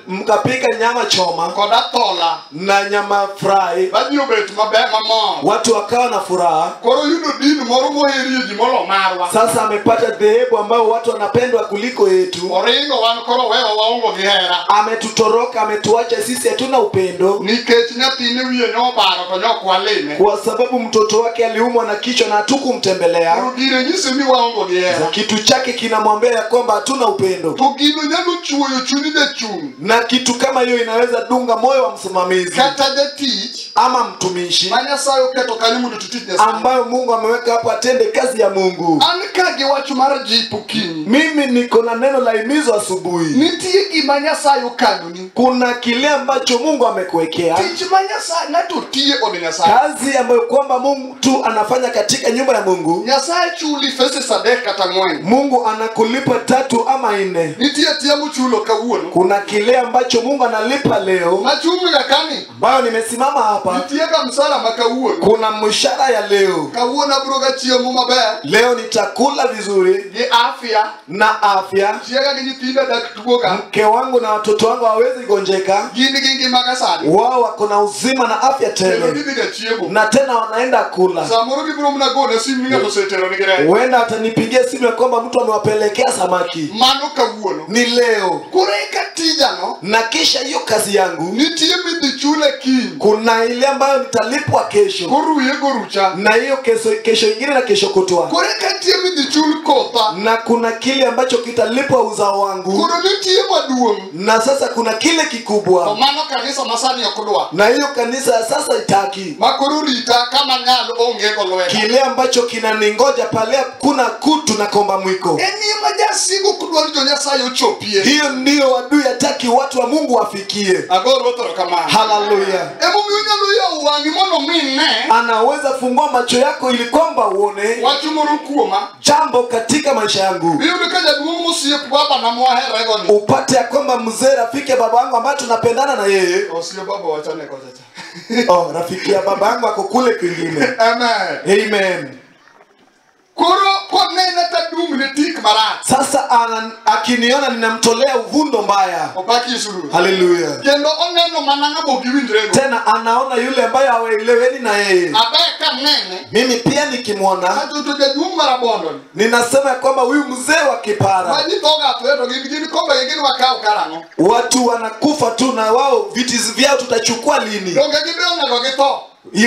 mkapika nyama choma kod athola na nyama fry, badhi obet maber mamor, watu wakawa na furaha. koro yudo din moro moherie ji molo marwa, Sasa amepata dhehebu ambayo watu wanapendwa kuliko yetu. oringo wan koro wewa waongo gi hera, Ametutoroka, ametuacha sisi hatuna upendo, nikech nyathine wiye nobaro to nyok walime, kwa sababu mtoto wake aliumwa na kichwa na hatukumtembelea. koro gire nyise ni waongo gi hera, Kitu chake kinamwambia ya kwamba hatuna upendo, to gino nyalo chuoyo chuny jachung' na kitu kama hiyo inaweza dunga moyo wa msimamizi kata jatich ama mtumishi ma Nyasaye oketo kanyo mondo titich Nyasaye. ambayo Mungu ameweka hapo atende kazi ya Mungu. An ka gi wach mar jipo kinyi, Mimi niko na neno la himizo asubuhi. nitie gima Nyasaye okanoni, Kuna kile ambacho Mungu amekuwekea, tich ma Nyasaye ng'ato tiye od Nyasaye, kazi ambayo kwamba mtu anafanya katika nyumba ya Mungu. Nyasaye chuli feses 3 kata 4, Mungu anakulipa 3 ama 4. nitie tiamo chulo kawuono, Kuna kile ambacho Mungu analipa leo, machumi ga kani ambayo nimesimama hapa. nitie ga msala ma kawuono, Kuna mshahara ya leo. kawuono abro ga chiemo maber Leo nitakula vizuri gi afya, na afya. chiega gi nyithindo dak tuoga, Mke wangu na watoto wangu hawezi gonjeka, gin gi ngima ga sani, wao wako na uzima na afya kendo tele, gidhi ga chiemo, na tena wanaenda kula. samoro gibro mna gona simu ng'ato osetero ni gire, Huenda atanipigia simu ya kwamba mtu amewapelekea samaki. mano kawuono, Ni leo. koro eka tijano Na kisha hiyo kazi yangu, nitie midhi chule kiny, kuna ile ambayo nitalipwa kesho, koruye gorucha, na hiyo kesho ingine na kesho kutwa, koro eka tie midhi chul kotha, na kuna kile ambacho kitalipwa uzao wangu, koro nitie maduong', na sasa kuna kile to kikubwa, mano kanisa masani ok dwa, na hiyo kanisa ya sasa itaki ma koro rita kama nyalo onge go lweta, kile ambacho kinaningoja pale kuna kutu na komba mwiko. ema jasigo kudwaro jo Nyasaye ochopie, Hiyo ndio adui hataki watu wa Mungu wafikie. agoro otoro kamano, Haleluya. emomiyo nyalo yawo wang'i mondo mine Anaweza fungua macho yako ili kwamba uone wach moro kuoma, jambo katika maisha yangu, iyudo ka jaduong' mosiep baba na mwaherego ni upate ya kwamba mzee rafiki ya baba yangu ambaye tunapendana na yeye, osiep baba wachane kochacha. oh, rafiki ya baba yangu ako kule kwingine. Amen. Amen. Koro konena tadumne tik marach, Sasa akiniona ninamtolea uvundo mbaya. opaki Yesu. Haleluya. Kendo oneno mana ng'amo giwinjrego, Tena anaona yule ambaye hawaeleweni na yeye. abe ka nene Mimi pia nikimwona to jaduong' marabondo ninasema ya kwamba huyu mzee wa kipara, ma ji thoga to gin kombe gin wakaw karang'o, watu wanakufa tu na wao viti vyao tutachukua lini? donge gibe onego githo,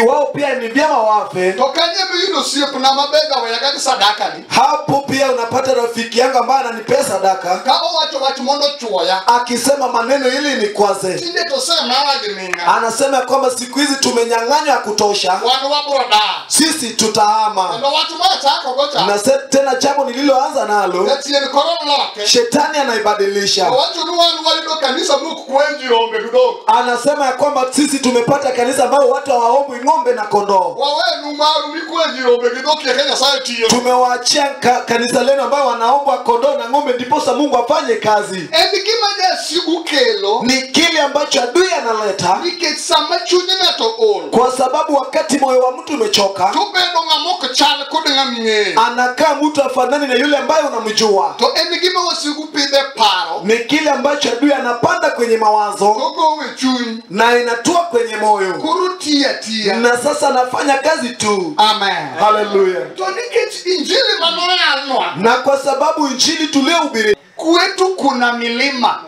Wao pia ni vyema wafe. to kanye miyudo osiepna mabega weyaga gi sadaka ni, Hapo pia unapata rafiki yangu ambaye ananipea sadaka ka owacho wach mondo chuoya, akisema maneno ili nikwaze. tinde to semawa gi minga, Anasema kwamba siku hizi tumenyang'anywa ya kutosha, wan wabro dar, sisi tutahama. kendo wach machako go cha Na tena jambo nililoanza nalo, jachien koro loke, shetani anaibadilisha. owacho ni wan wayudo kanisa mok kwen ji rombe dudok, Anasema ya kwamba sisi tumepata kanisa ambao watu hawaombi hawaombwi ng'ombe na kondoo. Wawenu maru mikwenyi rombe gidoki ya Kenya saa tiyo. Tumewaachia kanisa lenu ambao wanaomba kondoo na ng'ombe ndiposa Mungu afanye kazi. Gima jasigu kelo Ni kile ambacho adui analeta, nikech sama chunye ng'ato ol, kwa sababu wakati moyo wa mtu umechoka, to bedo ng'amok chal kod ng'aming'eyo, anakaa mtu afanani na yule ambaye unamjua. to gima wasigu pidhe paro, Ni kile ambacho adui anapanda kwenye mawazo to gowe chuny na inatua kwenye moyo, koro tiya na sasa anafanya kazi tu. Amen. Hallelujah. To nikech injili manoyanwa, Na kwa sababu injili tuliohubiri, kwetu kuna milima,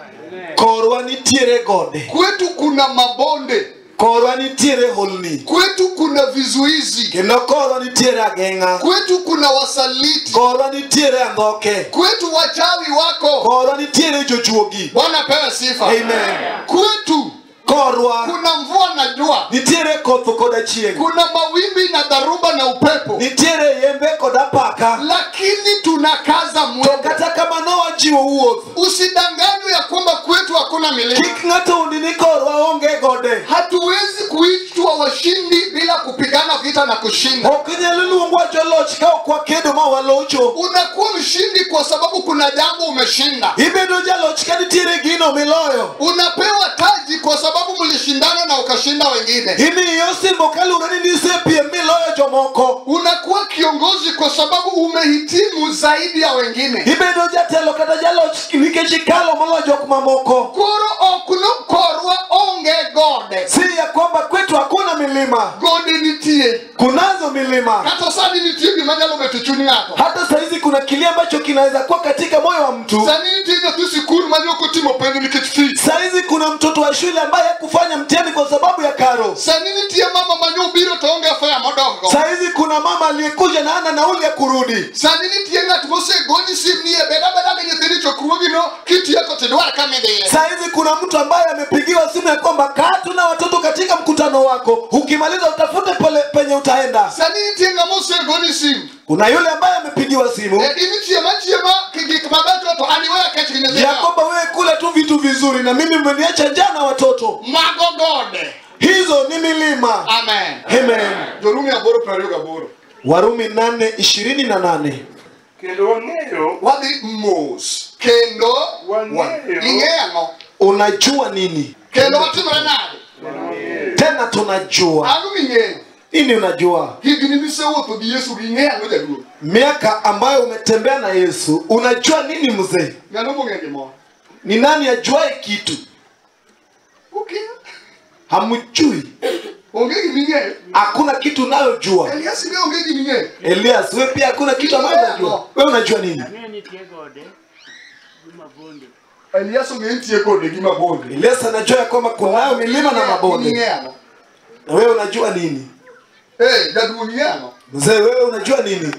korwa nitiere gode, kwetu kuna mabonde, korwa nitiere holni, kwetu kuna vizuizi, kendo korwa nitiere ageng'a, kwetu kuna wasaliti, korwa nitiere andhoke, kwetu wachawi wako. korwa nitiere jochuogi. Bwana pewe sifa. Amen. Kwetu Korwa kuna mvua na jua, nitiere koth koda chieng', kuna mawimbi na dharuba na upepo, nitiere yembe koda paka, lakini tunakaza to mwendo. kata kamano wajiwo wuoth. Usidanganywe ya kwamba kwetu hakuna milima. Kik ng'ato undi ni korwa onge gode. Hatuwezi kuitwa washindi bila kupigana vita na kushinda. Ok inyalo luongwa joloch ka ok wakedo ma walocho. Unakuwa mshindi kwa sababu kuna jambo umeshinda. Ibedo jaloch ka nitiere gino miloyo. Unapewa taji kwa sababu mlishindana na ukashinda wengine. Imiyo osimbo kaluwore ni nisepiem miloyo jomoko. Unakuwa kiongozi kwa sababu umehitimu zaidi ya wengine. Ibedo jatelo kata jaloch nikech ikalo moloyo jok mamoko. Koro okuno korwa onge gode. Si ya kwamba kwetu hakuna milima. Gode nitie. Kunazo milima. Hata sani nitie gima nyalo beto chuny ng'ato. Hata saizi kuna kile ambacho kinaweza kuwa katika moyo wa mtu. Sani nitie nyathi sikul mane ok otimo penjo nikech fees. Saizi kuna mtoto wa shule ambaye hakufanya mtihani kwa sababu ya karo. Sani nitie mama mane obiro to onge fare modongo. Saizi kuna mama aliyekuja na hana nauli ya kurudi. Sani nitie ng'at mosegoni sim ni e beda gi nyithini chokruogi no kitieko tidwar kamidhiye. Saizi kuna mtu ambaye amepigiwa simu ya kwamba kaa tuna watoto katika mkutano wako, ukimaliza utafute penye utaenda. Sani nitie ng'ama osegoni sim. Kuna yule ambaye amepigiwa simu Ini chiema gik mabecho to aniweya kech gi nyithina. ya kwamba wewe kula tu vitu vizuri na mimi mmeniacha njaa na watoto. Mago gode. Hizo ni milima. Amen. Amen. Jorumi 8:28. Warumi 8:28. Kendo wang'eyo Wadhi mos. Kendo ing'eyo. Unajua nini? Kendo watimre nade. Tena tunajua. Ang'o ming'eyo? Nini unajua? Higni misewuotho gi Yesu ging'eyo ang'o jaduong'? Miaka ambayo umetembea na Yesu, unajua nini mzee? Ng'ano mong'e gimoro? Ni nani ajuaye kitu? Okay. Hamjui. Onge giming'eyo. Hakuna kitu unayojua. Elias ne onge giming'eyo. Elias, wewe pia hakuna kitu ambacho unajua. Wewe unajua nini? Elias onge nitie gode gi mabonde. Elias anajua kwamba kunayo milima na mabonde. Ing'eyo. Na wewe unajua nini? Jaduong' ing'eyo. Mzee, wewe unajua nini?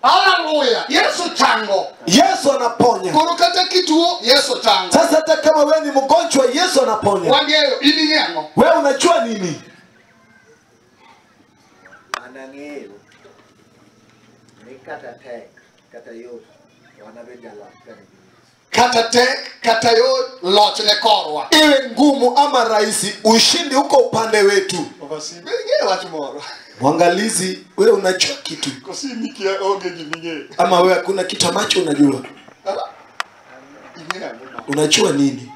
Hallelujah. Yesu chango. Yesu anaponya. Koro kata kituo Yesu chango. Sasa hata kama wewe ni mgonjwa, Yesu anaponya. Wang'eyo ing'eyo. Wewe unajua nini? Anang'eyo ni kata tek kata yot wanabed jalony kane Kata tek kata yot loch ne korwa. Iwe ngumu ama rahisi, ushindi uko upande wetu. Ing'eyo wach moro. Mwangalizi, wewe unajua kitu Kosini kia onge giming'eyo. ama wewe hakuna kitu ambacho unajua? Ing'eyo. Unajua nini?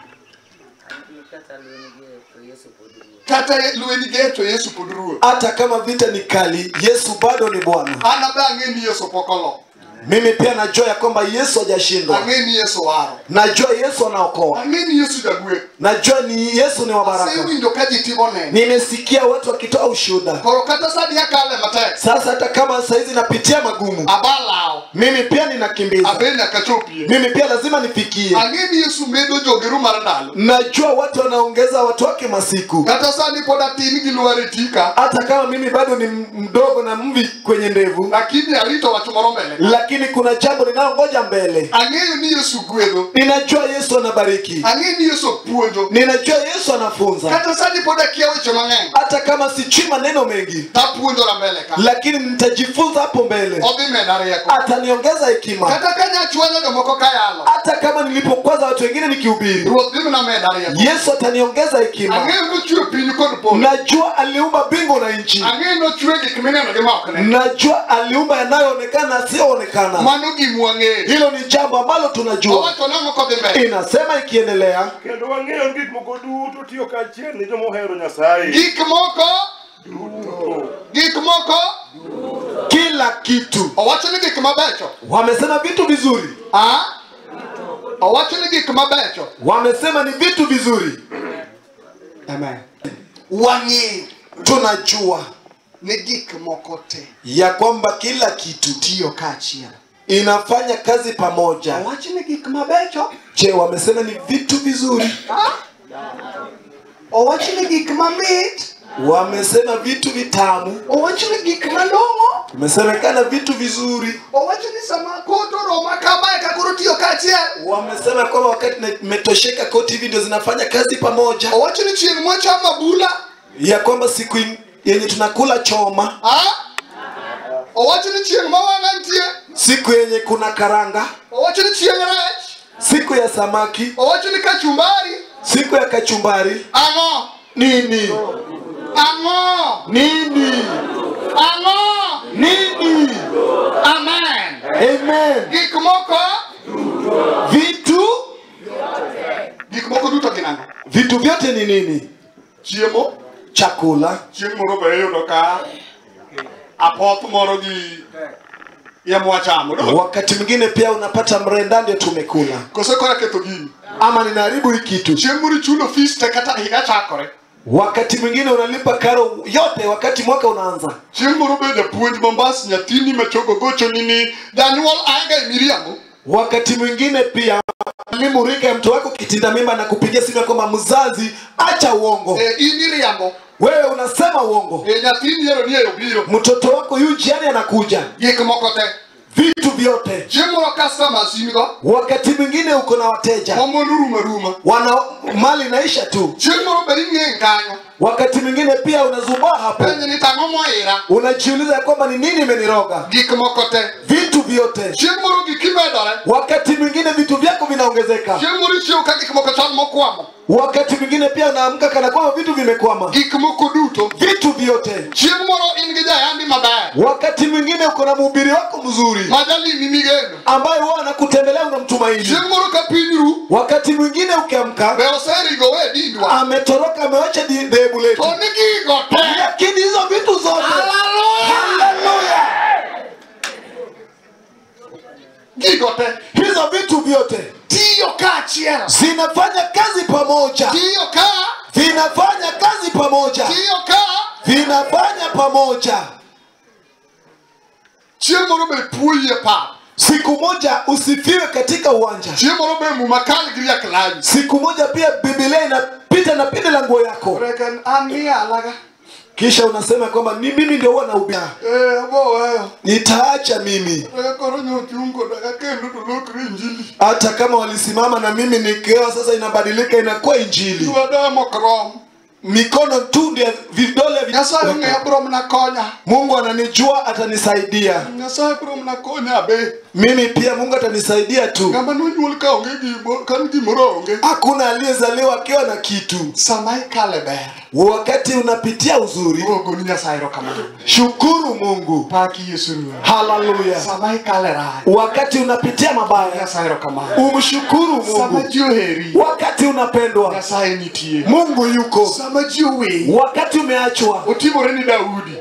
Kata lweny geto Yesu pod ruoth. Hata kama vita ni kali, Yesu bado ni Bwana. An abang'e ni Yesu pokolo. Mimi pia najua ya kwamba Yesu hajashindwa. Ang'e ni Yesu waro. Najua Yesu anaokoa. Ang'e ni Yesu jagwe. Najua ni Yesu ni wa baraka. Asewinjo ka ji timo neno. Nimesikia watu wakitoa ushuhuda. Koro kata sani akale matek. Sasa hata kama saizi napitia magumu, Abalao. mimi pia ninakimbiza. Abe nyaka chopie. Mimi pia lazima nifikie. Ang'e ni Yesu medo jogeru mar ndalo. Najua watu wanaongeza watu wake masiku. Kata sani pod atin gi luare tika. Hata kama mimi bado ni mdogo na mvi kwenye ndevu, Lakini arito wach moro mbele. lakini kuna jambo linalongoja mbele. Ang'eyo ni Yesu gwedho. Ninajua Yesu anabariki. Ang'e ni Yesu puonjo. Ninajua Yesu anafunza. Kata sani pod akia weche mang'eny. Hata kama sijui maneno mengi, Tapuonjora mbele ka. lakini nitajifunza hapo mbele. Odhi meda rieko. Ataniongeza hekima. Kata ka nyachwanyo jomoko kayalo. Hata kama nilipokwaza watu wengine nikihubiri, Ruoth biro na meda rieko. Yesu ataniongeza hekima. Ang'eyo nochwe piny kod polo. Najua aliumba mbingu na nchi. Ang'eyo nochwe gik mineno gi maokne. Najua aliumba yanayoonekana na yasiyoonekana. Mano gima wang'eyo. Hilo ni jambo ambalo tunajua. Owacho nang'o kodhi mbele. Inasema ikiendelea, Kendo wang'eyo gik moko duto tiyo kaachiel ni joma ohero Nyasaye. Gik moko. kila kitu. Owacho ni gik mabecho. Wamesema vitu vizuri. Owacho ni gik mabecho. Wamesema ni vitu vizuri. Amen. Wang'eyo. Tunajua Ni gik moko te. ya kwamba kila kitu Tiyo kaachiel. inafanya kazi pamoja. Owacho ni gik mabecho. Je, wamesema ni vitu vizuri? Owacho ni gik mamit. Wamesema vitu vitamu. Owacho ni gik malong'o. Wamesemekana vitu vizuri. Owacho ni sama koto roma kama kakoro tiyo kaachiel. Wamesema kwamba wakati nimetosheka koti hivi ndio zinafanya kazi pamoja. Owacho ni chieng' mwachamo bula. Ya kwamba siku yenye tunakula choma, Owacho ni chieng' mawang'a nitie. siku yenye kuna karanga, Owacho ni chieng' rech. siku ya samaki, Owacho ni kachumbari. siku ya kachumbari. Ang'o? Nini? Ang'o? Nini? Ang'o? Nini? Amen. Amen. Gik moko. Vitu Duto gin ang'o? vitu vyote ni nini? Chiemo. Chakula. Chieng' moro be iyudo ka apoth moro gi yamwachamo. Wakati mwingine pia unapata mrenda ndio tumekula. Koso kora ketho gini. Ama ninaharibu hii kitu. Chieng' moro ichulo fees te kata higa chakore. Wakati mwingine unalipa karo yote wakati mwaka unaanza. Chieng' moro be japuonj Mombasa nyathini machogo gocho nini janyuol aega emiriambo. Wakati mwingine pia mwalimu rika ya mtu wako kitinda mimba na kupigia simu kwamba mzazi acha uongo. In iriambo. Wewe unasema uongo. Nyathini yero ni biro. Mtoto wako yu njiani anakuja. Gik moko te. Vitu vyote. Chieng' moro customers in go. Wakati mwingine uko na wateja. Omondo ruma. Wana mali naisha tu. Chieng' moro be ing'e kanyo. Wakati mwingine pia unazubaa hapo. Penye ni tang'o moira. Unajiuliza kwamba ni nini imeniroga. Gik moko te. Vitu vyote. Chieng' moro gikimedore. Wakati mwingine vitu vyako vinaongezeka. Chieng' moro ichiewo ka gik moko chal mokwamo. Wakati mwingine pia unaamka kana kwamba vitu vimekwama. Gik moko duto. Vitu vyote. Chieng' moro in gi jayandi maber. Wakati mwingine uko na mhubiri wako mzuri Majalini migeno. ambaye wao anakutembelea unamtumaini. Chieng' moro ka piny ru. Wakati mwingine ukiamka Be oserigo we dindwa. ametoroka amewacha dhehebu letu. To ni gigo te. Lakini hizo vitu zote. Haleluya. Gigo te. Hizo vitu vyote Tiyo kaachiel. zinafanya kazi pamoja. Tiyo ka. Vinafanya kazi pamoja. Tiyo ka. Vinafanya pamoja. Chieng' moro be puoyi e pap. Siku moja usifiwe katika uwanja. Chieng' moro be muma kal gi riak lawi. Siku moja pia Biblia inapita na pinde la nguo yako. Reckon an ni alaga. Kisha unasema kwamba ni mimi ndio huwa nahubiri. Abo weyo. Nitaacha mimi. Koro nyochungo daga kendo to lokri injili. Hata kama walisimama na mimi nikiwa sasa inabadilika inakuwa injili. Wadamo krom. Mikono tu ndio vidole Nyasaye ng'eyo biro mna konya. Mungu ananijua atanisaidia. Nyasaye biro mna konya be. Mimi pia Mungu atanisaidia tu. Ng'ama nonyuol ka onge gimo kan gimoro onge. Hakuna aliyezaliwa akiwa na kitu. Sama ikale ber. Wakati unapitia uzuri, Ogo ni Nyasaye rokamano. shukuru Mungu. Paki Yesu ruwa. Haleluya. Sama ikale rach. Wakati unapitia mabaya, Nyasaye rokamano. umshukuru Sama Mungu. ji oheri. Wakati unapendwa, Nyasaye nitie. Mungu yuko. Sama ji owe. Wakati umeachwa, Otimore ni Daudi.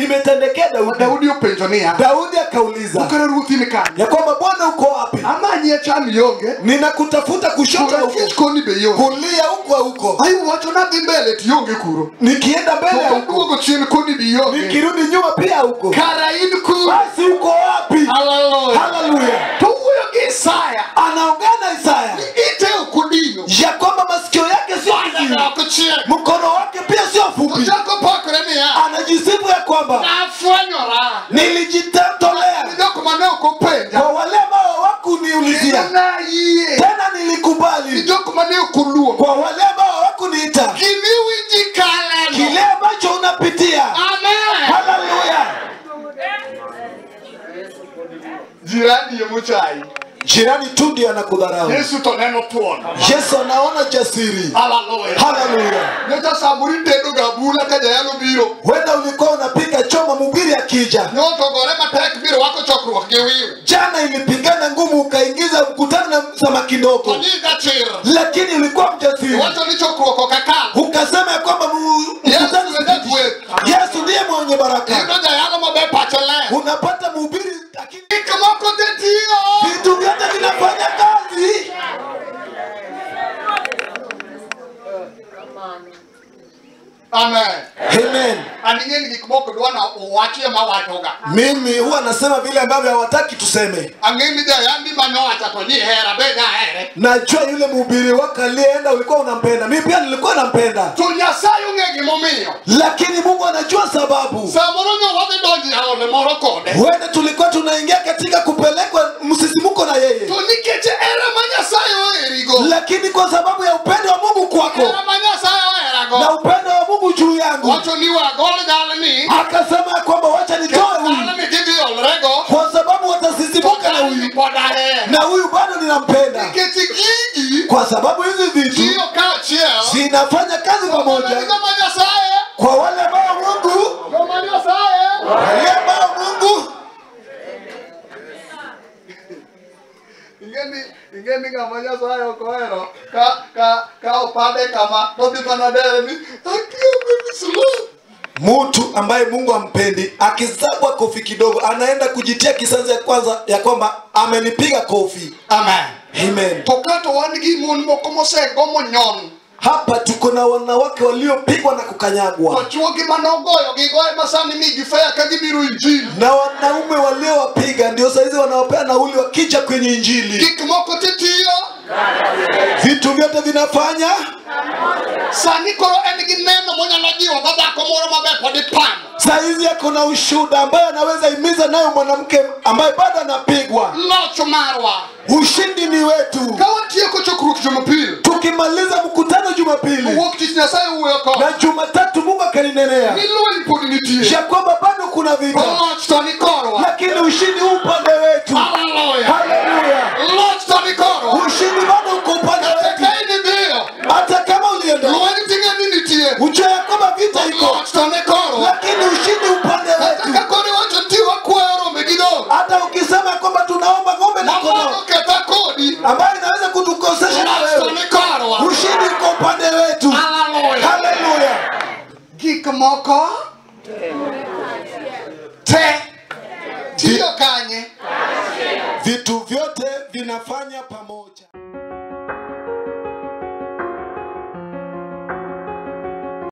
imetendekea Daudi. Daudi openjo niya. Daudi akauliza Ukara ruthi ni kanye. ya kwamba Bwana uko wapi? Amanyi acham yonge. Ninakutafuta kushoto huko, Koni be yonge. kulia huko. Ai wacho na dhi mbele ti yonge kuro. Nikienda mbele To huko, duogo chien koni bi yonge. nikirudi nyuma pia huko. Kara in kuro. Basi uko wapi? Hallelujah. Haleluya. To wuoyo gi Isaya. Anaongea na Isaya Ite okudino. ya kwamba masikio yake sio fupi, Oko chien. mkono wake pia sio fupi. Jako pakore niya. Anajisifu ya kwamba Nafwanyora. nilijitolea Nidoko mane okopenja. kwa wale ambao hawakuniulizia, Na yie. tena nilikubali Nidoko mane okuluo. kwa wale ambao hawakuniita. Gimiwi jikala. Kile ambacho unapitia, Amen. haleluya, Jirani ya muchai. jirani tu ndiye anakudharau. Yesu to neno tuon. Yesu anaona jasiri. Hallelujah. Haleluya. Neta saburi tedo gabula kaja yalo biro. Wenda ulikuwa unapika choma mhubiri akija. Nyoto gore matek biro wako chokruok gi wiu. Jana ilipingana ngumu ukaingiza mkutano na samaki ndogo. Oniga chir. Lakini ulikuwa mjasiri. Wacho ni chokruok okakal. Ukasema ya kwamba mkutano Yesu ndiye mwenye baraka. Ndio jayalo mabe pachole. Unapata mhubiri Kama kote tio. vitu vyote vinafanya kazi. Amen. Amen. Aningeni gikmoko dwana uwachie mawatoga. Mimi huwa nasema vile ambavyo hawataki tuseme. Angeni jayandi manyoacha to ni hera bega here. Najua yule mhubiri wako aliyeenda ulikuwa unampenda. Mimi pia nilikuwa nampenda. To Nyasaye ngegi momiyo. Lakini Mungu anajua sababu. Samoro nyo wade donji haole moro kode. Wende tulikuwa tunaingia katika kupelekwa msisimuko na yeye. To nikeche era manyasaye oerigo. Lakini kwa sababu ya upendo wa Mungu kwako. Era manyasaye oerago. Na upendo wa Mungu juu yangu. Wacho ni wagole galani. Akasema kwamba wacha nitoe huyu. Galani gigi olrego. Kwa sababu watasisimuka na huyu. Na huyu bado ninampenda. Nikeche gigi. Kwa sababu hizi vitu Sio kachia. zinafanya kazi pamoja. Kwa wale ambao Mungu. Wale ambao Mungu. Ingeni kama Nyasaye okoero. Ka opade kama. Tobi panadere ni. Mtu ambaye Mungu ampendi akizabwa kofi kidogo anaenda kujitia kisanzi ya kwanza ya kwamba amenipiga kofi. Amen. Amen. Tokato wanigi mon moko mosego nyon. Hapa tuko na wanawake waliopigwa na kukanyagwa. Wachuogi manogoyo gigoe masani migi faya kagibiru injili. Na wanaume waliowapiga ndio saizi wanawapea nauli wakija kwenye injili. Kikmoko titio. Vitu vyote vinafanya. Sani koro enigi neno mwenye najiwa babako moro mabepo di pan. Saizi yako na ushuda ambaye anaweza imiza nayo mwanamke ambaye bado anapigwa. Locho marwa. Ushindi ni wetu. Kawatie ko chokruok Jumapili. Tukimaliza mkutano Jumapili. Uwok tich Nyasaye uweko. Na Jumatatu Mungu akaninenea. Niluwe podi nitie. Ya kwamba bado kuna vita. Loch to ni korwa. Lakini ushindi upande wetu. Hallelujah. Hallelujah. Loch to ni korwa. Ushindi bado uko upande wetu. Kaini dio. Hata kama ulienda. Luwe nitinge nitie. Ujue ya kwamba vita iko. Loch to ni korwa. Lakini ushindi upande wetu. Nataka kore wacho tiwa kwero megido. Hata ukisema kwamba tunaomba ng'ombe na kondoo ambayo inaweza kutukosesha na wewe. Ushindi uko upande wetu. Hallelujah. Hallelujah. Gik moko te tiyo kanye. Vitu vyote vinafanya